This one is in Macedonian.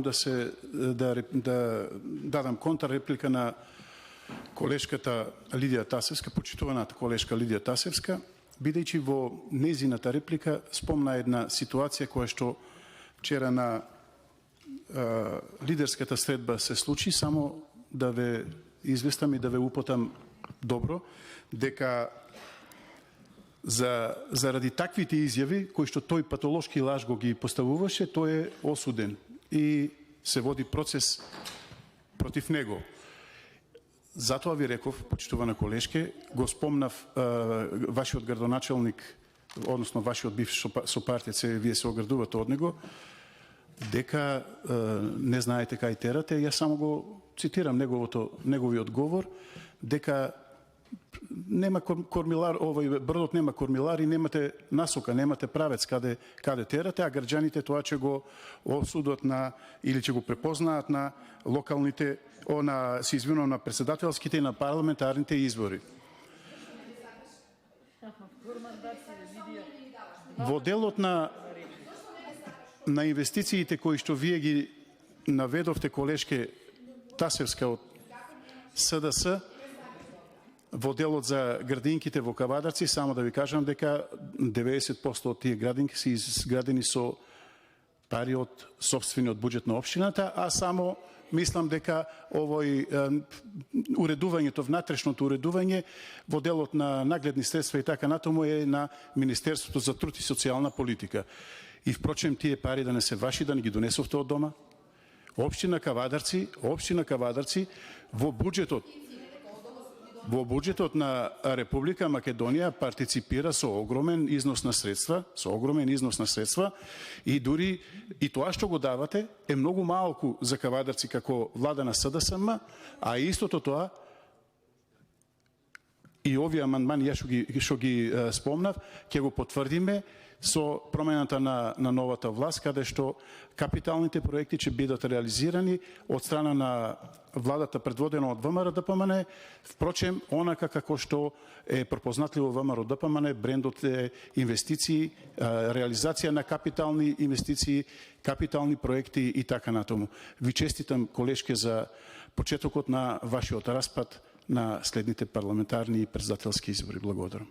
да дадам контрреплика на колешката Лидија Тасевска, почитуваната колешка Лидија Тасевска, бидејќи во незината реплика спомна една ситуација која што вчера на лидерската средба се случи, само да ве известам и да ве употам добро, дека заради таквите изјави, кои што тој патолошки лаж го ги поставуваше, тој е осуден и се води процес против него. Затоа ви реков, почитувана колешке, го спомнав вашиот градоначалник, односно вашиот бивш сопартиец, вие се оградувате од него, дека не знаете кај терате. Јас само го цитирам неговиот говор, дека нема кормилар, бродот нема кормилар и немате насока, немате правец каде терате, а граѓаните тоа ќе го осудат или ќе го препознаат на локалните, се извинувам, на председателските и на парламентарните избори. Во делот на инвестициите кои што вие ги наведовте, колешке Тасевска од СДС, во делот за градинките во Кавадарци, само да ви кажам дека 90% од тие градинки се изградени со пари од сопствениот буџет на општината, а само мислам дека уредувањето, внатрешното уредување во делот на нагледни средства и така натаму е на Министерството за труд и социјална политика. И впрочем, тие пари да не се ваши, да не ги донесовте од дома. Општина Кавадарци во буџетот на Република Македонија партиципира со огромен износ на средства, и дури и тоа што го давате е многу малку за Кавадарци како влада на СДСМ, а истото тоа и овие амандмани што ги спомнав, ќе го потврдиме со промената на новата власт, каде што капиталните проекти ќе бидат реализирани од страна на владата предводена од ВМРО-ДПМН. Впрочем, онака како што е пропознатливо ВМРО-ДПМН, брендот е инвестиции, реализација на капитални инвестиции, капитални проекти и така натаму. Ви честитам, колешке, за почетокот на вашиот распад на следните парламентарни и председателски избори. Благодарам.